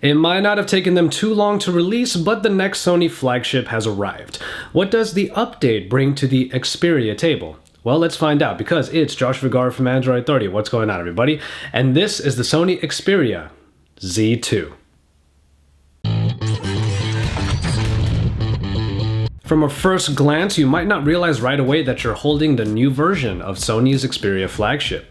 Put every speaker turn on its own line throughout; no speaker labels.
It might not have taken them too long to release, but the next Sony flagship has arrived. What does the update bring to the Xperia table? Well, let's find out, because it's Josh Vergara from Android 30. What's going on, everybody? And this is the Sony Xperia Z2. From a first glance, you might not realize right away that you're holding the new version of Sony's Xperia flagship.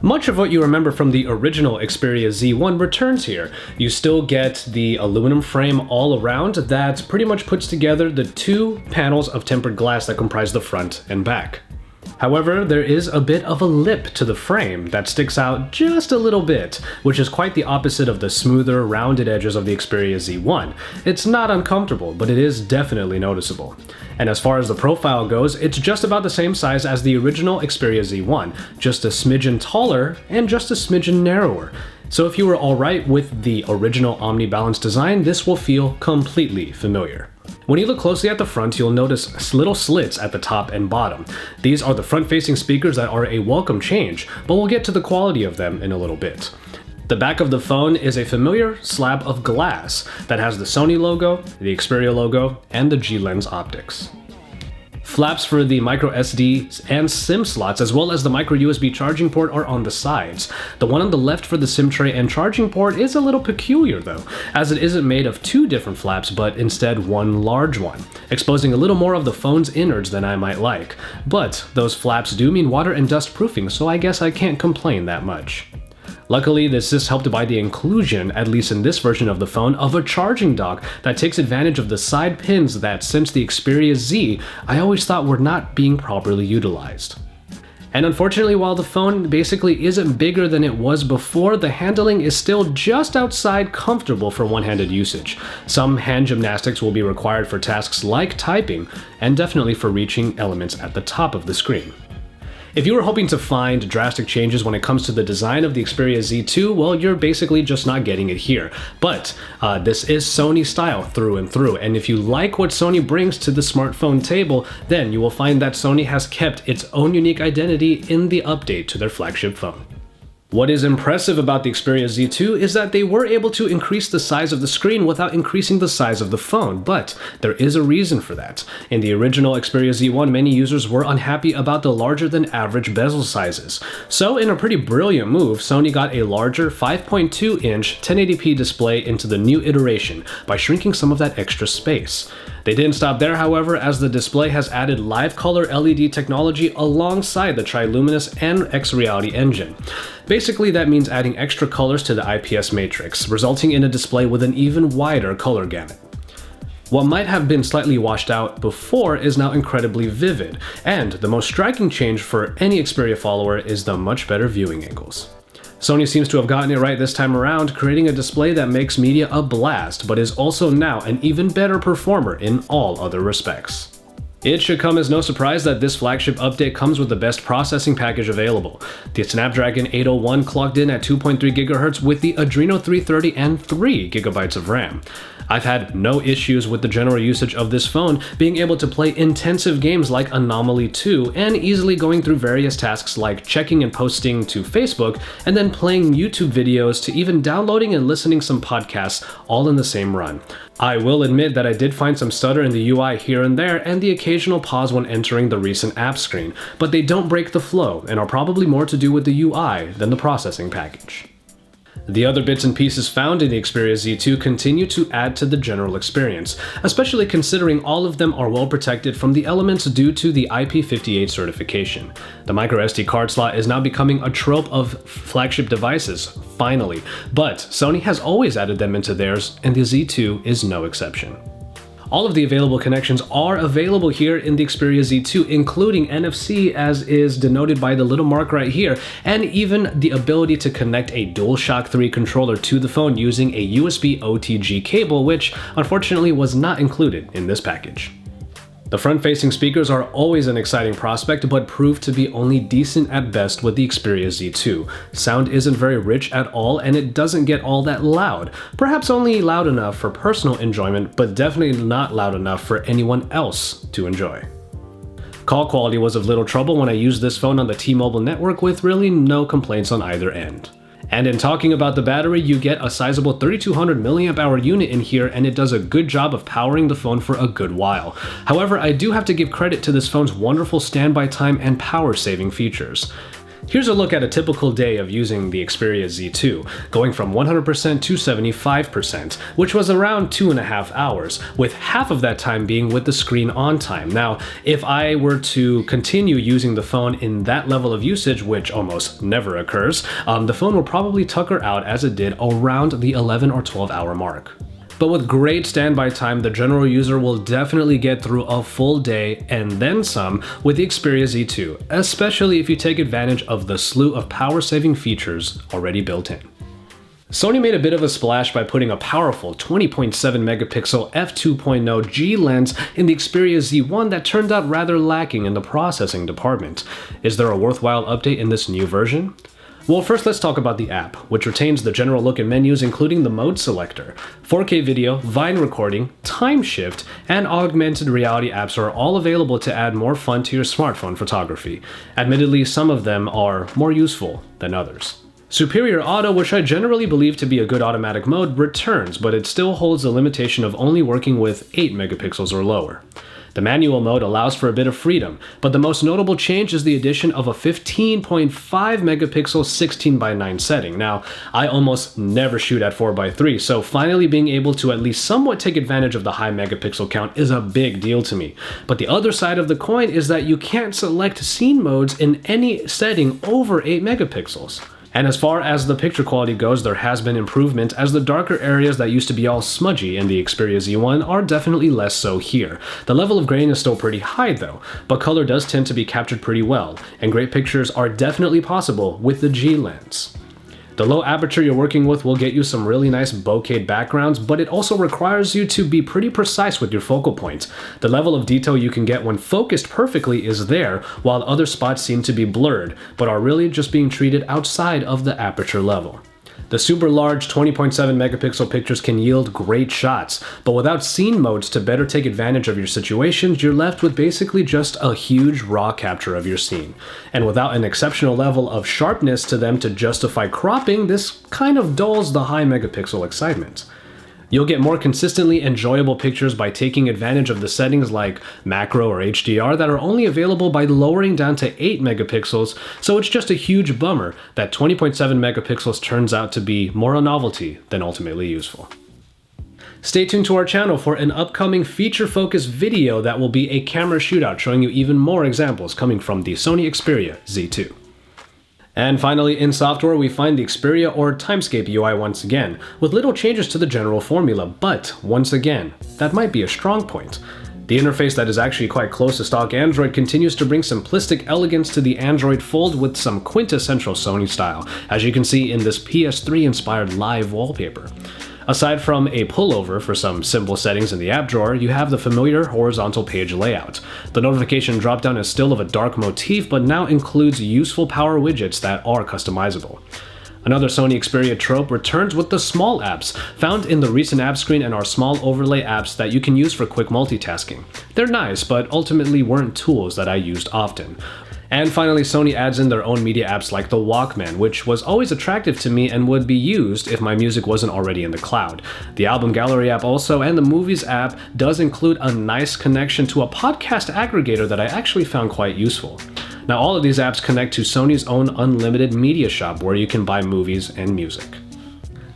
Much of what you remember from the original Xperia Z1 returns here. You still get the aluminum frame all around that pretty much puts together the two panels of tempered glass that comprise the front and back. However, there is a bit of a lip to the frame that sticks out just a little bit, which is quite the opposite of the smoother, rounded edges of the Xperia Z1. It's not uncomfortable, but it is definitely noticeable. And as far as the profile goes, it's just about the same size as the original Xperia Z1, just a smidgen taller and just a smidgen narrower. So if you were alright with the original Omni-Balance design, this will feel completely familiar. When you look closely at the front, you'll notice little slits at the top and bottom. These are the front-facing speakers that are a welcome change, but we'll get to the quality of them in a little bit. The back of the phone is a familiar slab of glass that has the Sony logo, the Xperia logo, and the G-Lens optics. Flaps for the micro SD and SIM slots, as well as the micro USB charging port, are on the sides. The one on the left for the SIM tray and charging port is a little peculiar though, as it isn't made of two different flaps but instead one large one, exposing a little more of the phone's innards than I might like. But those flaps do mean water and dust proofing, so I guess I can't complain that much. Luckily, this is helped by the inclusion, at least in this version of the phone, of a charging dock that takes advantage of the side pins that, since the Xperia Z, I always thought were not being properly utilized. And unfortunately, while the phone basically isn't bigger than it was before, the handling is still just outside comfortable for one-handed usage. Some hand gymnastics will be required for tasks like typing, and definitely for reaching elements at the top of the screen. If you were hoping to find drastic changes when it comes to the design of the Xperia Z2, well, you're basically just not getting it here. But this is Sony style through and through, and if you like what Sony brings to the smartphone table, then you will find that Sony has kept its own unique identity in the update to their flagship phone. What is impressive about the Xperia Z2 is that they were able to increase the size of the screen without increasing the size of the phone, but there is a reason for that. In the original Xperia Z1, many users were unhappy about the larger than average bezel sizes. So in a pretty brilliant move, Sony got a larger 5.2-inch 1080p display into the new iteration by shrinking some of that extra space. They didn't stop there, however, as the display has added live color LED technology alongside the Triluminos and X-Reality engine. Basically, that means adding extra colors to the IPS matrix, resulting in a display with an even wider color gamut. What might have been slightly washed out before is now incredibly vivid, and the most striking change for any Xperia follower is the much better viewing angles. Sony seems to have gotten it right this time around, creating a display that makes media a blast, but is also now an even better performer in all other respects. It should come as no surprise that this flagship update comes with the best processing package available. The Snapdragon 801 clocked in at 2.3 GHz with the Adreno 330 and 3 GB of RAM. I've had no issues with the general usage of this phone, being able to play intensive games like Anomaly 2 and easily going through various tasks like checking and posting to Facebook and then playing YouTube videos to even downloading and listening some podcasts all in the same run. I will admit that I did find some stutter in the UI here and there and the occasional pause when entering the recent app screen, but they don't break the flow and are probably more to do with the UI than the processing package. The other bits and pieces found in the Xperia Z2 continue to add to the general experience, especially considering all of them are well protected from the elements due to the IP58 certification. The microSD card slot is now becoming a trope of flagship devices, finally, but Sony has always added them into theirs, and the Z2 is no exception. All of the available connections are available here in the Xperia Z2, including NFC, as is denoted by the little mark right here, and even the ability to connect a DualShock 3 controller to the phone using a USB OTG cable, which unfortunately was not included in this package. The front-facing speakers are always an exciting prospect, but prove to be only decent at best with the Xperia Z2. Sound isn't very rich at all, and it doesn't get all that loud. Perhaps only loud enough for personal enjoyment, but definitely not loud enough for anyone else to enjoy. Call quality was of little trouble when I used this phone on the T-Mobile network, with really no complaints on either end. And in talking about the battery, you get a sizable 3200 mAh unit in here, and it does a good job of powering the phone for a good while. However, I do have to give credit to this phone's wonderful standby time and power saving features. Here's a look at a typical day of using the Xperia Z2, going from 100% to 75%, which was around 2.5 hours, with half of that time being with the screen on time. Now, if I were to continue using the phone in that level of usage, which almost never occurs, the phone will probably tucker out as it did around the 11 or 12 hour mark. But with great standby time, the general user will definitely get through a full day and then some with the Xperia Z2, especially if you take advantage of the slew of power-saving features already built in. Sony made a bit of a splash by putting a powerful 20.7 megapixel f2.0 G lens in the Xperia Z1 that turned out rather lacking in the processing department. Is there a worthwhile update in this new version? Well, first let's talk about the app, which retains the general look and menus including the mode selector. 4K video, Vine recording, time shift, and augmented reality apps are all available to add more fun to your smartphone photography. Admittedly, some of them are more useful than others. Superior Auto, which I generally believe to be a good automatic mode, returns, but it still holds the limitation of only working with 8 megapixels or lower. The manual mode allows for a bit of freedom, but the most notable change is the addition of a 15.5 megapixel 16:9 setting. Now, I almost never shoot at 4:3, so finally being able to at least somewhat take advantage of the high megapixel count is a big deal to me. But the other side of the coin is that you can't select scene modes in any setting over 8 megapixels. And as far as the picture quality goes, there has been improvement, as the darker areas that used to be all smudgy in the Xperia Z1 are definitely less so here. The level of grain is still pretty high though, but color does tend to be captured pretty well, and great pictures are definitely possible with the G lens. The low aperture you're working with will get you some really nice bokeh backgrounds, but it also requires you to be pretty precise with your focal point. The level of detail you can get when focused perfectly is there, while other spots seem to be blurred, but are really just being treated outside of the aperture level. The super large 20.7 megapixel pictures can yield great shots, but without scene modes to better take advantage of your situations, you're left with basically just a huge raw capture of your scene. And without an exceptional level of sharpness to them to justify cropping, this kind of dulls the high megapixel excitement. You'll get more consistently enjoyable pictures by taking advantage of the settings like macro or HDR that are only available by lowering down to 8 megapixels, so it's just a huge bummer that 20.7 megapixels turns out to be more a novelty than ultimately useful. Stay tuned to our channel for an upcoming feature-focused video that will be a camera shootout showing you even more examples coming from the Sony Xperia Z2. And finally, in software, we find the Xperia or Timescape UI once again, with little changes to the general formula, but once again, that might be a strong point. The interface that is actually quite close to stock Android continues to bring simplistic elegance to the Android Fold with some quintessential Sony style, as you can see in this PS3-inspired live wallpaper. Aside from a pullover for some simple settings in the app drawer, you have the familiar horizontal page layout. The notification dropdown is still of a dark motif, but now includes useful power widgets that are customizable. Another Sony Xperia trope returns with the small apps, found in the recent app screen and are small overlay apps that you can use for quick multitasking. They're nice, but ultimately weren't tools that I used often. And finally, Sony adds in their own media apps like the Walkman, which was always attractive to me and would be used if my music wasn't already in the cloud. The Album Gallery app also, and the Movies app, does include a nice connection to a podcast aggregator that I actually found quite useful. Now, all of these apps connect to Sony's own unlimited media shop where you can buy movies and music.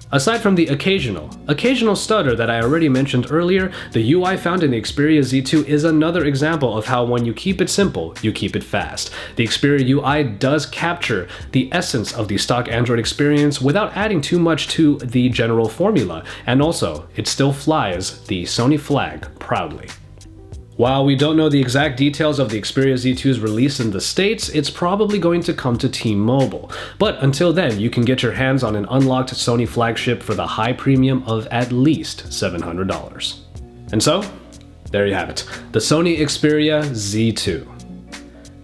Aside from the occasional stutter that I already mentioned earlier, the UI found in the Xperia Z2 is another example of how when you keep it simple, you keep it fast. The Xperia UI does capture the essence of the stock Android experience without adding too much to the general formula, and also, it still flies the Sony flag proudly. While we don't know the exact details of the Xperia Z2's release in the States, it's probably going to come to T-Mobile. But until then, you can get your hands on an unlocked Sony flagship for the high premium of at least $700. And so, there you have it, the Sony Xperia Z2.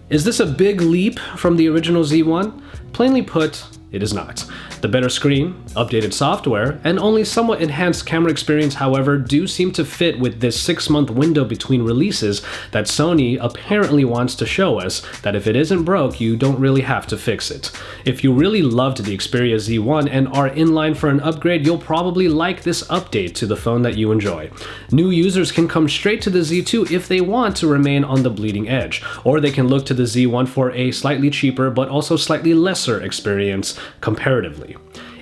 Is this a big leap from the original Z1? Plainly put, it is not. The better screen, updated software, and only somewhat enhanced camera experience, however, do seem to fit with this 6-month window between releases that Sony apparently wants to show us that if it isn't broke, you don't really have to fix it. If you really loved the Xperia Z1 and are in line for an upgrade, you'll probably like this update to the phone that you enjoy. New users can come straight to the Z2 if they want to remain on the bleeding edge, or they can look to the Z1 for a slightly cheaper but also slightly lesser experience comparatively.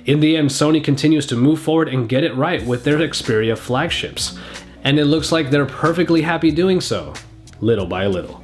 In the end, Sony continues to move forward and get it right with their Xperia flagships, and it looks like they're perfectly happy doing so, little by little.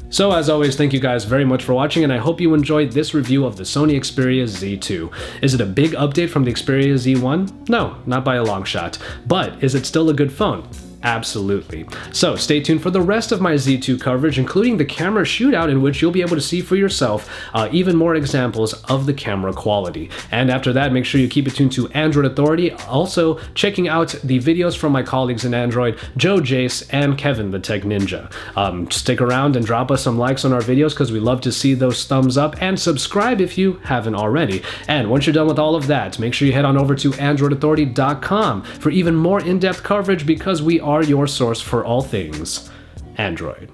So as always, thank you guys very much for watching, and I hope you enjoyed this review of the Sony Xperia Z2. Is it a big update from the Xperia Z1? No, not by a long shot. But is it still a good phone? Absolutely. So stay tuned for the rest of my Z2 coverage, including the camera shootout, in which you'll be able to see for yourself even more examples of the camera quality. And after that, make sure you keep it tuned to Android Authority, also checking out the videos from my colleagues in Android, Joe Jace and Kevin the Tech Ninja. Stick around and drop us some likes on our videos because we love to see those thumbs up, and subscribe if you haven't already. And once you're done with all of that, make sure you head on over to AndroidAuthority.com for even more in-depth coverage, because we are your source for all things Android.